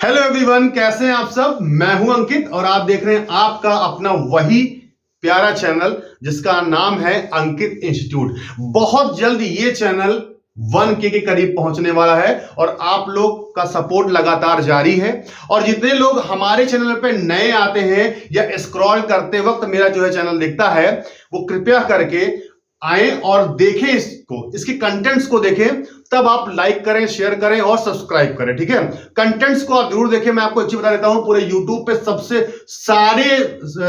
Hello everyone, कैसे हैं आप सब। मैं हूं अंकित और आप देख रहे हैं आपका अपना वही प्यारा चैनल जिसका नाम है अंकित इंस्टीट्यूट। बहुत जल्द ये चैनल 1K के करीब पहुंचने वाला है और आप लोग का सपोर्ट लगातार जारी है। और जितने लोग हमारे चैनल पे नए आते हैं या स्क्रॉल करते वक्त मेरा जो है चैनल दिखता है, वो कृपया करके आए और देखें इसके कंटेंट्स को देखें, तब आप लाइक करें, शेयर करें और सब्सक्राइब करें। ठीक है, कंटेंट्स को आप जरूर देखें। मैं आपको एक चीज बता देता हूं, पूरे यूट्यूब पे सबसे सारे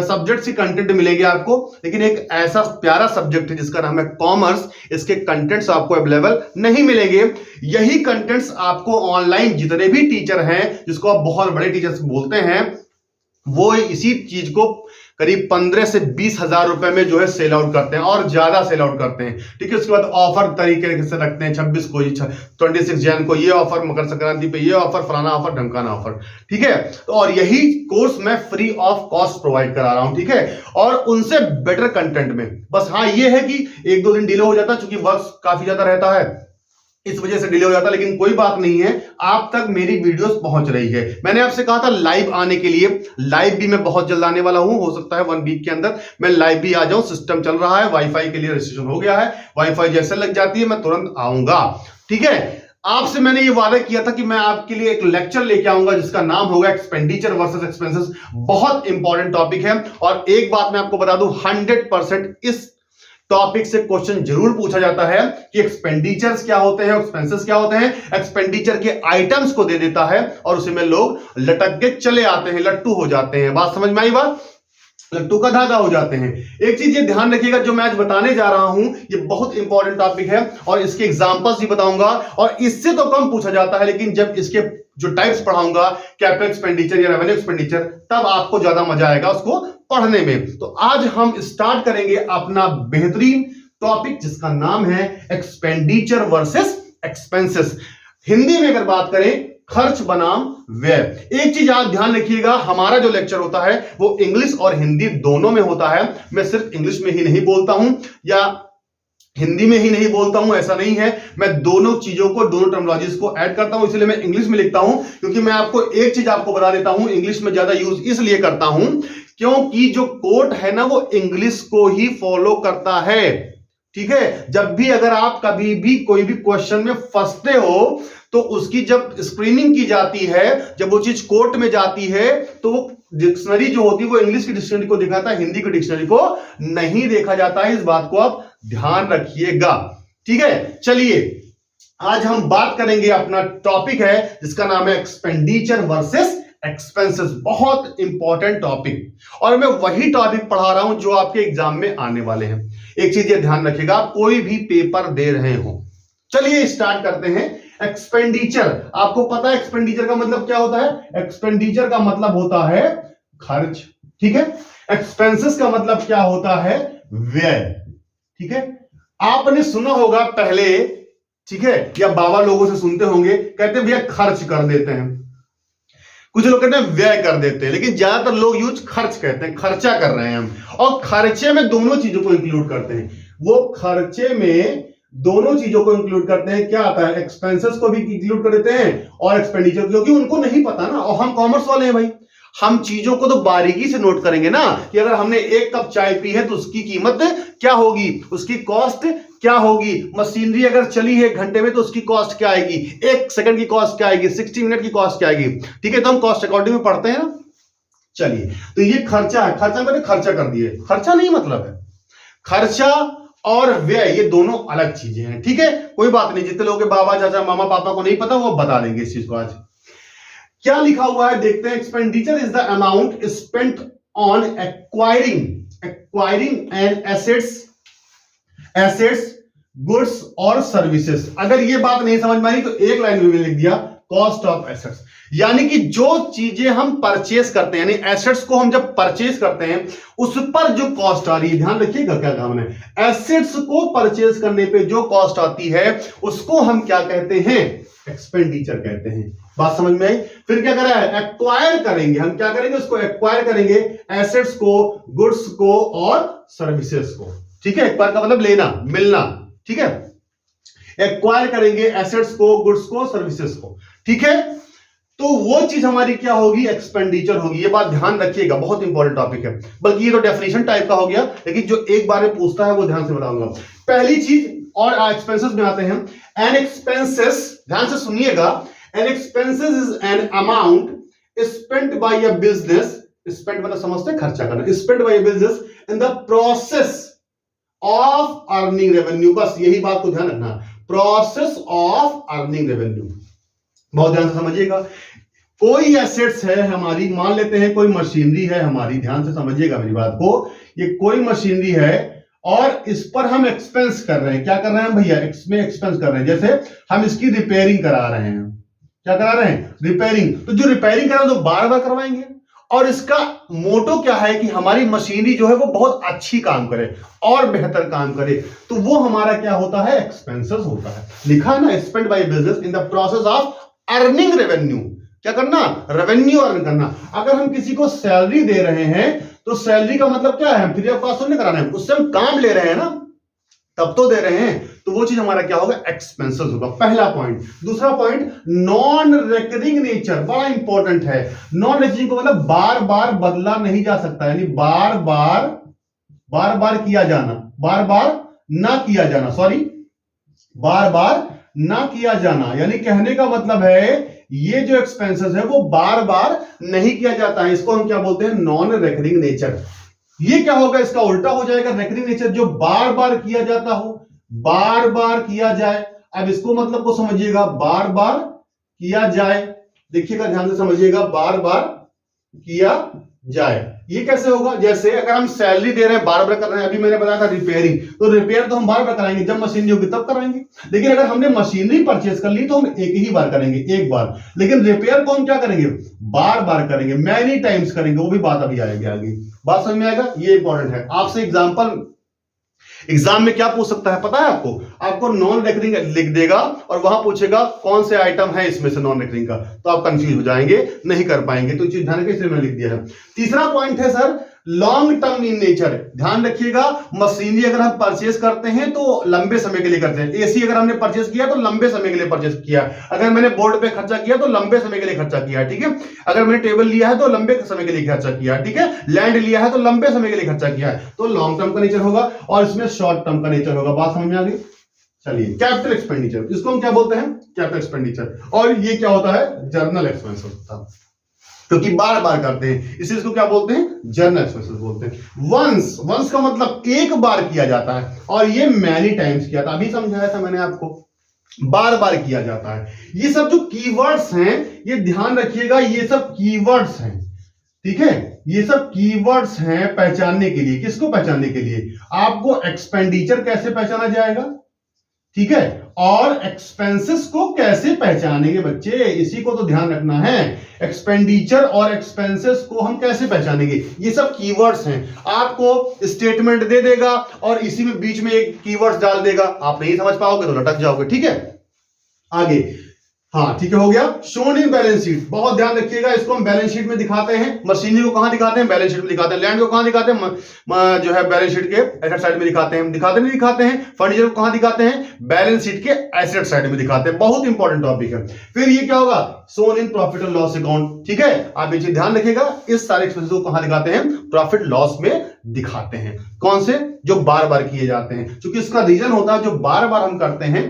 सब्जेक्ट्स की कंटेंट मिलेंगे आपको, लेकिन एक ऐसा प्यारा सब्जेक्ट है जिसका नाम है कॉमर्स, इसके कंटेंट्स आपको अवेलेबल नहीं मिलेंगे। यही कंटेंट्स आपको ऑनलाइन जितने भी टीचर हैं, जिसको आप बहुत बड़े टीचर्स बोलते हैं, वो इसी चीज को करीब 15 से 20 हजार रुपए में जो है सेल आउट करते हैं और ज्यादा सेल आउट करते हैं। ठीक है, उसके बाद ऑफर तरीके से रखते हैं। 26 को, 26 जैन को ये ऑफर, मकर संक्रांति पे ये ऑफर, फलाना ऑफर, ढमकाना ऑफर। ठीक है, तो और यही कोर्स मैं फ्री ऑफ कॉस्ट प्रोवाइड करा रहा हूं। ठीक है, और उनसे बेटर कंटेंट में। बस हाँ, ये है कि 1-2 दिन डिले हो जाता है, क्योंकि वर्क काफी ज्यादा रहता है, इस वजह से डिले हो जाता है, लेकिन कोई बात नहीं है, आप तक मेरी वीडियोस पहुंच रही है। मैंने आपसे कहा था लाइव आने के लिए, लाइव भी मैं बहुत जल्द आने वाला हूं। हो सकता है 1 वीक के अंदर मैं लाइव भी आ जाऊं। सिस्टम चल रहा है, वाईफाई के लिए रजिस्ट्रेशन हो गया है, वाईफाई जैसे लग जाती है मैं तुरंत आऊंगा। ठीक है, आपसे मैंने ये वादा किया था कि मैं आपके लिए एक लेक्चर लेके आऊंगा जिसका नाम होगा एक्सपेंडिचर वर्सेस एक्सपेंसेस। बहुत इंपॉर्टेंट टॉपिक है और एक बात मैं आपको बता दूं, 100% इस टॉपिक से क्वेश्चन जरूर पूछा जाता है कि एक्सपेंडिचर्स क्या होते हैं, एक्सपेंसेस क्या होते हैं। एक्सपेंडिचर के आइटम्स को दे देता है और उसी में लोग लटक के चले आते हैं, लट्टू हो जाते हैं। बात समझ में आई? बात, लट्टू का धागा हो जाते हैं। एक चीज ये ध्यान रखिएगा, जो मैं आज बताने जा रहा हूं ये बहुत इंपॉर्टेंट टॉपिक है और इसके एग्जांपल्स भी बताऊंगा। और इससे तो कम पूछा जाता है, लेकिन जब इसके जो टाइप्स पढ़ाऊंगा, कैपिटल एक्सपेंडिचर या रेवेन्यू एक्सपेंडिचर, तब आपको ज्यादा मजा आएगा उसको पढ़ने में। तो आज हम स्टार्ट करेंगे अपना बेहतरीन टॉपिक जिसका नाम है एक्सपेंडिचर वर्सेस एक्सपेंसेस। हिंदी में अगर बात करें, खर्च बनाम व्यय। एक चीज आप ध्यान रखिएगा, हमारा जो लेक्चर होता है वो इंग्लिश और हिंदी दोनों में होता है। मैं सिर्फ इंग्लिश में ही नहीं बोलता हूं या हिंदी में ही नहीं बोलता हूं, ऐसा नहीं है। मैं दोनों चीजों को, दोनों टर्मिनोलॉजीज को ऐड करता हूं, इसलिए मैं इंग्लिश में लिखता हूं। क्योंकि मैं आपको एक चीज आपको बता देता हूं, इंग्लिश में ज्यादा यूज इसलिए करता हूं क्योंकि जो कोट है ना, वो इंग्लिश को ही फॉलो करता है। ठीक है, जब भी अगर आप कभी भी कोई भी क्वेश्चन में फंसते हो, तो उसकी जब स्क्रीनिंग की जाती है, जब वो चीज कोर्ट में जाती है, तो वो डिक्शनरी जो होती है वो इंग्लिश की डिक्शनरी को दिखाता है, हिंदी की डिक्शनरी को नहीं देखा जाता है। इस बात को आप ध्यान रखिएगा। ठीक है, चलिए आज हम बात करेंगे, अपना टॉपिक है जिसका नाम है एक्सपेंडिचर वर्सेस एक्सपेंसेस। बहुत इंपॉर्टेंट टॉपिक और मैं वही टॉपिक पढ़ा रहा हूं जो आपके एग्जाम में आने वाले हैं। एक चीज ये ध्यान रखिएगा, आप कोई भी पेपर दे रहे हो। चलिए स्टार्ट करते हैं। एक्सपेंडिचर, आपको पता है एक्सपेंडिचर का मतलब क्या होता है? एक्सपेंडिचर का मतलब होता है खर्च। ठीक है, एक्सपेंसेस का मतलब क्या होता है? व्यय। ठीक है, आपने सुना होगा पहले, ठीक है, या बाबा लोगों से सुनते होंगे, कहते हैं भैया खर्च कर देते हैं, कुछ लोग कहते हैं व्यय कर देते हैं, लेकिन ज्यादातर लोग यूज खर्च कहते हैं, खर्चा कर रहे हैं हम। और खर्चे में दोनों चीजों को इंक्लूड करते हैं। वो खर्चे में दोनों चीजों को इंक्लूड करते हैं। क्या आता है? एक्सपेंसेस को भी इंक्लूड कर देते हैं और एक्सपेंडिचर, क्योंकि उनको नहीं पता ना, और हम कॉमर्स वाले हैं भाई, हम चीजों को तो बारीकी से नोट करेंगे ना, कि अगर हमने 1 कप चाय पी है तो उसकी कीमत क्या होगी, उसकी कॉस्ट क्या होगी। मशीनरी अगर चली है 1 घंटे में तो उसकी कॉस्ट क्या आएगी, 1 सेकंड की कॉस्ट क्या आएगी, 60 मिनट की कॉस्ट क्या आएगी। ठीक है, तो हम कॉस्ट अकाउंटिंग में पढ़ते हैं ना। चलिए, तो ये खर्चा है, खर्चा मैंने खर्चा कर दिए, खर्चा नहीं मतलब है। खर्चा और व्यय ये दोनों अलग चीजें हैं। ठीक है, कोई बात नहीं, जितने लोगों के बाबा चाचा मामा पापा को नहीं पता वो बता देंगे इस चीज को। आज क्या लिखा हुआ है देखते हैं। Expenditure is the amount spent on acquiring and assets, goods और सर्विसेज। अगर ये बात नहीं समझ में आई तो एक लाइन में लिख दिया, कॉस्ट ऑफ एसेट्स। यानी कि जो चीजें हम परचेस करते हैं, यानी एसेट्स को हम जब परचेस करते हैं उस पर जो कॉस्ट आ रही है, ध्यान रखिएगा क्या कहा हमने, एसेट्स को परचेस करने पे जो कॉस्ट आती है उसको हम क्या कहते हैं? एक्सपेंडिचर कहते हैं। बात समझ में आई? फिर क्या करा है? एक्वायर करेंगे, हम क्या करेंगे? उसको एक्वायर करेंगे, एसेट्स को, गुड्स को और सर्विसेज को। ठीक है, एक्वायर का मतलब लेना, मिलना। ठीक है, एक्वायर करेंगे एसेट्स को, गुड्स को, सर्विसेज को। ठीक है, तो वो चीज हमारी क्या होगी, एक्सपेंडिचर होगी। ये बात ध्यान रखिएगा, बहुत इंपॉर्टेंट टॉपिक है, बल्कि ये तो डेफिनेशन टाइप का हो गया, लेकिन जो एक बार में पूछता है वो ध्यान से बताऊंगा। पहली चीज, और एक्सपेंसेस में आते हैं। एन एक्सपेंसेस, ध्यान से सुनिएगा, an expenses is an amount spent by a business, spent मतलब समझते हैं खर्चा करना, spent by a business in the process of earning revenue. बस यही बात को ध्यान रखना, प्रोसेस ऑफ अर्निंग रेवेन्यू। बहुत ध्यान से समझिएगा। कोई एसेट्स है हमारी, मान लेते हैं कोई मशीनरी है हमारी, ध्यान से समझिएगा मेरी बात को, ये कोई मशीनरी है और इस पर हम एक्सपेंस कर रहे हैं। क्या कर रहे हैं भैया, इसमें एक्सपेंस कर रहे हैं। जैसे हम इसकी रिपेयरिंग करा रहे हैं, क्या करा रहे हैं, रिपेयरिंग। तो जो रिपेयरिंग करा तो बार बार करवाएंगे, और इसका मोटो क्या है कि हमारी मशीनरी जो है वो बहुत अच्छी काम करे और बेहतर काम करे, तो वो हमारा क्या होता है, एक्सपेंसेस होता है। लिखा है ना, spend by business in the process of earning revenue. क्या करना, रेवेन्यू अर्न करना। अगर हम किसी को सैलरी दे रहे हैं तो सैलरी का मतलब क्या है, फ्री ऑफ कॉस्ट नहीं करा रहे हैं, उससे हम काम ले रहे हैं ना, तब तो दे रहे हैं, तो वो चीज हमारा क्या होगा, एक्सपेंसेस होगा। पहला पॉइंट। दूसरा पॉइंट, नॉन रिकरिंग नेचर, बड़ा इंपॉर्टेंट है। नॉन रिकरिंग को मतलब बार बार बदला नहीं जा सकता, यानी बार बार किया जाना, बार बार ना किया जाना, सॉरी, बार बार ना किया जाना, यानी कहने का मतलब है ये जो एक्सपेंसेस है वो बार बार नहीं किया जाता है, इसको हम क्या बोलते हैं, नॉन रिकरिंग नेचर। ये क्या होगा, इसका उल्टा हो जाएगा, रिकरिंग नेचर, जो बार बार किया जाता हो, बार बार किया जाए। अब इसको मतलब को समझिएगा, बार बार किया जाए, देखिएगा ध्यान से समझिएगा, बार बार किया जाए। ये कैसे होगा, जैसे अगर हम सैलरी दे रहे हैं, बार बार कर रहे हैं, अभी मैंने बताया था रिपेयरिंग, तो रिपेयर तो हम बार बार कराएंगे, जब मशीनरी होगी तब कराएंगे। लेकिन अगर हमने मशीनरी परचेज कर ली तो हम एक ही बार करेंगे, एक बार। लेकिन रिपेयर को हम क्या करेंगे, बार बार करेंगे, मैनी टाइम्स करेंगे, वो भी बात अभी आएगी आगे। बात समझ में आएगा, ये इंपॉर्टेंट है। आपसे एग्जाम में क्या पूछ सकता है पता है आपको, आपको नॉन रिकरिंग लिख देगा और वहां पूछेगा कौन से आइटम है इसमें से नॉन रिकरिंग का, तो आप कंफ्यूज हो जाएंगे, नहीं कर पाएंगे। तो चीज ध्यान रखिए, इसलिए मैंने लिख दिया है। तीसरा पॉइंट है sir, long term in nature. ध्यान रखिएगा, मशीनरी अगर हम परचेज करते हैं तो लंबे समय के लिए करते हैं। एसी अगर हमने परचेज किया तो लंबे समय के लिए परचेज किया, अगर मैंने बोर्ड पे खर्चा किया तो लंबे समय के लिए खर्चा किया, ठीक है। अगर मैंने टेबल लिया है तो लंबे समय के लिए खर्चा किया, ठीक है। लैंड लिया है तो लंबे समय के लिए खर्चा किया है, तो लॉन्ग टर्म का नेचर होगा, और इसमें शॉर्ट टर्म का नेचर होगा। बात समझ में आ गई। चलिए, कैपिटल एक्सपेंडिचर, इसको हम क्या बोलते हैं, कैपिटल एक्सपेंडिचर। और ये क्या होता है, जर्नल एक्सपेंस होता है, क्योंकि बार बार करते हैं, इसी इसको क्या बोलते हैं, जर्नल एक्सपेंसेस बोलते हैं। वंस का मतलब एक बार किया जाता है, और ये मैनी टाइम्स किया था, अभी समझाया था मैंने आपको, बार बार किया जाता है। ये सब जो कीवर्ड्स हैं, ये ध्यान रखिएगा, ये सब कीवर्ड्स हैं, ठीक है। ये सब कीवर्ड्स हैं पहचानने के लिए। किसको पहचानने के लिए, आपको एक्सपेंडिचर कैसे पहचाना जाएगा, ठीक है, और एक्सपेंसेस को कैसे पहचानेंगे बच्चे, इसी को तो ध्यान रखना है। एक्सपेंडिचर और एक्सपेंसेस को हम कैसे पहचानेंगे, ये सब कीवर्ड्स हैं। आपको स्टेटमेंट दे देगा और इसी में बीच में एक कीवर्ड्स डाल देगा, आप नहीं समझ पाओगे तो लटक जाओगे, ठीक है। आगे, हाँ ठीक है, हो गया। शोन इन बैलेंस शीट, बहुत ध्यान रखिएगा, इसको हम बैलेंस शीट में दिखाते हैं। मशीनरी को कहां दिखाते हैं, बैलेंस शीट में दिखाते हैं। लैंड को कहां दिखाते हैं, जो है बैलेंस शीट के एसेट साइड में दिखाते हैं। दिखाते नहीं दिखाते हैं। फर्नीचर को कहां दिखाते हैं, बैलेंस शीट के एसेट साइड में दिखाते हैं। बहुत इंपॉर्टेंट टॉपिक है। फिर ये क्या होगा, shown in profit and loss account, ठीक है। आप ये चीज ध्यान रखिएगा, इस सारे एक्सपेंसेस को कहां दिखाते हैं, प्रॉफिट लॉस में दिखाते हैं। कौन से, जो बार बार किए जाते हैं, क्योंकि इसका रीजन होता है जो बार बार हम करते हैं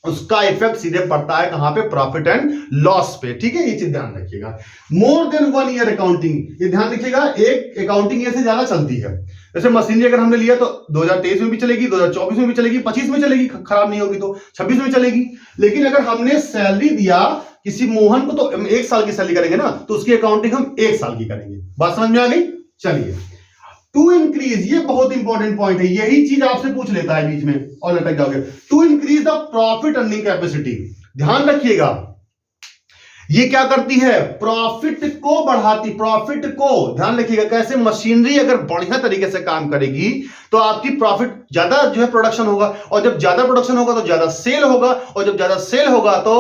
उसका इफेक्ट सीधे पड़ता है कहां पे, प्रॉफिट एंड लॉस पे, ठीक है। ये चीज ध्यान रखिएगा। मोर देन 1 ईयर अकाउंटिंग, ये ध्यान रखिएगा, एक अकाउंटिंग ईयर से ज्यादा चलती है। जैसे मशीनरी अगर हमने लिया तो 2023 में भी चलेगी, 2024 में भी चलेगी, 25 में चलेगी, खराब नहीं होगी तो 26 में चलेगी। लेकिन अगर हमने सैलरी दिया किसी मोहन को तो हम 1 साल की सैलरी करेंगे ना, तो उसकी अकाउंटिंग हम 1 साल की करेंगे। बात समझ में आ गई। चलिए, टू इंक्रीज, ये बहुत इंपॉर्टेंट पॉइंट है, यही चीज आपसे पूछ लेता है बीच में और लटक जाओगे। To increase the profit earning capacity, ध्यान रखिएगा, ये क्या करती है, प्रॉफिट को बढ़ाती, प्रॉफिट को ध्यान रखिएगा कैसे, मशीनरी अगर बढ़िया तरीके से काम करेगी तो आपकी प्रॉफिट ज्यादा जो है प्रोडक्शन होगा, और जब ज्यादा प्रोडक्शन होगा तो ज्यादा सेल होगा, और जब ज्यादा सेल होगा तो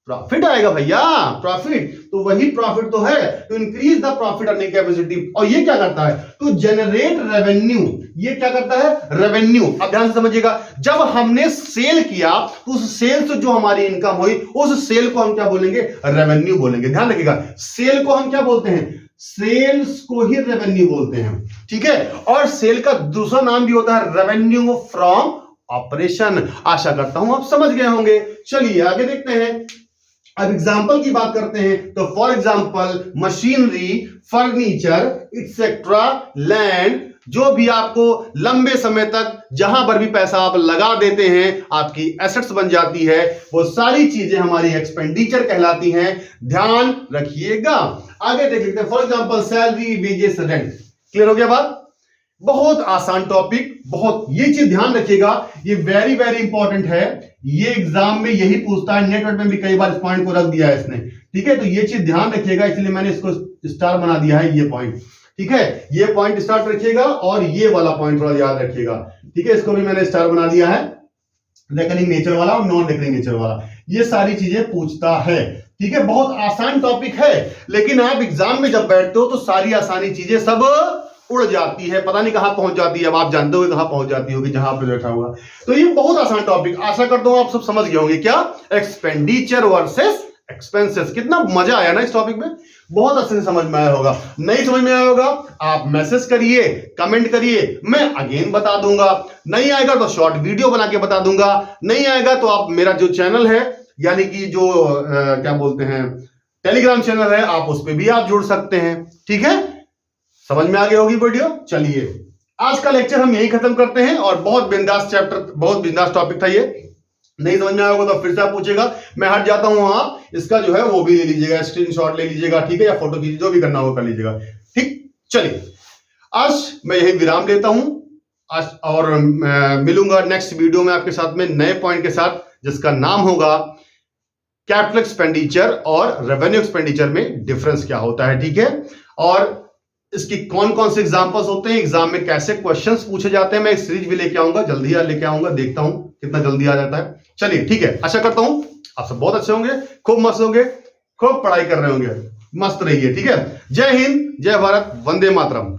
प्रॉफिट आएगा भैया, प्रॉफिट। तो वही प्रॉफिट तो है, to increase the profit earning capacity. और ये क्या करता है, टू जनरेट रेवेन्यू। ये क्या करता है, रेवेन्यू। अब ध्यान से समझिएगा, जब हमने सेल किया तो उस सेल से जो हमारी इनकम हुई, उस सेल को हम क्या बोलेंगे, रेवेन्यू बोलेंगे। ध्यान रखिएगा, सेल को हम क्या बोलते हैं, सेल्स को ही रेवेन्यू बोलते हैं, ठीक है। और सेल का दूसरा नाम भी होता है रेवेन्यू फ्रॉम ऑपरेशन। आशा करता हूं आप समझ गए होंगे। चलिए आगे देखते हैं। अब एग्जाम्पल की बात करते हैं तो for example machinery, furniture etcetera, land, जो भी आपको लंबे समय तक जहां पर भी पैसा आप लगा देते हैं आपकी एसेट्स बन जाती है, वो सारी चीजें हमारी एक्सपेंडिचर कहलाती हैं। ध्यान रखिएगा। आगे देख लेते हैं। For example salary, wages, rent. Clear हो गया बात? बहुत आसान टॉपिक, बहुत ये चीज ध्यान रखिएगा, ये वेरी वेरी इंपॉर्टेंट है। ये एग्जाम में यही पूछता है, नेटवर्क में भी कई बार इस पॉइंट को रख दिया है इसने, ठीक है। तो ये चीज ध्यान रखिएगा, इसलिए मैंने इसको स्टार बना दिया है, ये पॉइंट, ठीक है। ये पॉइंट स्टार्ट रखिएगा और ये वाला पॉइंट थोड़ा याद रखिएगा, ठीक है। इसको भी मैंने स्टार बना दिया है, रेकरिंग नेचर वाला और नॉन रेकरिंग नेचर वाला, ये सारी चीजें पूछता है, ठीक है। बहुत आसान टॉपिक है, लेकिन आप एग्जाम में जब बैठते हो तो सारी आसानी चीजें सब उड़ जाती है, पता नहीं कहां पहुंच जाती है। अब आप जानते हो कहां पहुंच जाती होगी, जहां पे बैठा होगा। तो ये बहुत आसान टॉपिक, आशा करता हूं आप सब समझ गए होंगे। क्या, एक्सपेंडिचर वर्सेस एक्सपेंसेस। कितना मजा आया ना इस टॉपिक में, बहुत अच्छे से समझ में आया होगा। नहीं समझ में आया होगा आप मैसेज करिए, कमेंट करिए, मैं अगेन बता दूंगा। नहीं आएगा तो शॉर्ट वीडियो बना के बता दूंगा। नहीं आएगा तो आप मेरा जो चैनल है, यानी कि जो क्या बोलते हैं टेलीग्राम चैनल है, आप उस पर भी आप जुड़ सकते हैं, ठीक है। समझ में आ गई होगी वीडियो। चलिए आज का लेक्चर हम यही खत्म करते हैं। और बहुत बिंदास चैप्टर, बहुत बिंदास टॉपिक था ये। नहीं समझ में आया होगा तो फिर से आप पूछेगा, मैं हट जाता हूं। आप इसका जो है वो भी ले लीजिएगा, स्क्रीनशॉट ले लीजिएगा, ठीक है, या फोटो खींच, जो भी करना होगा कर लीजिएगा, ठीक। चलिए आज मैं यही विराम लेता हूं आज, और मिलूंगा नेक्स्ट वीडियो में आपके साथ में नए पॉइंट के साथ, जिसका नाम होगा कैपिटल एक्सपेंडिचर और रेवेन्यू एक्सपेंडिचर में डिफरेंस क्या होता है, ठीक है। और इसकी कौन कौन से एग्जांपल्स होते हैं, एग्जाम में कैसे क्वेश्चंस पूछे जाते हैं, मैं एक सीरीज भी लेके आऊंगा, जल्दी लेके आऊंगा, देखता हूं कितना जल्दी आ जाता है। चलिए ठीक है, आशा करता हूं आप सब बहुत अच्छे होंगे, खूब मस्त होंगे, खूब पढ़ाई कर रहे होंगे, मस्त रहिए, ठीक है। जय हिंद, जय भारत, वंदे मातरम।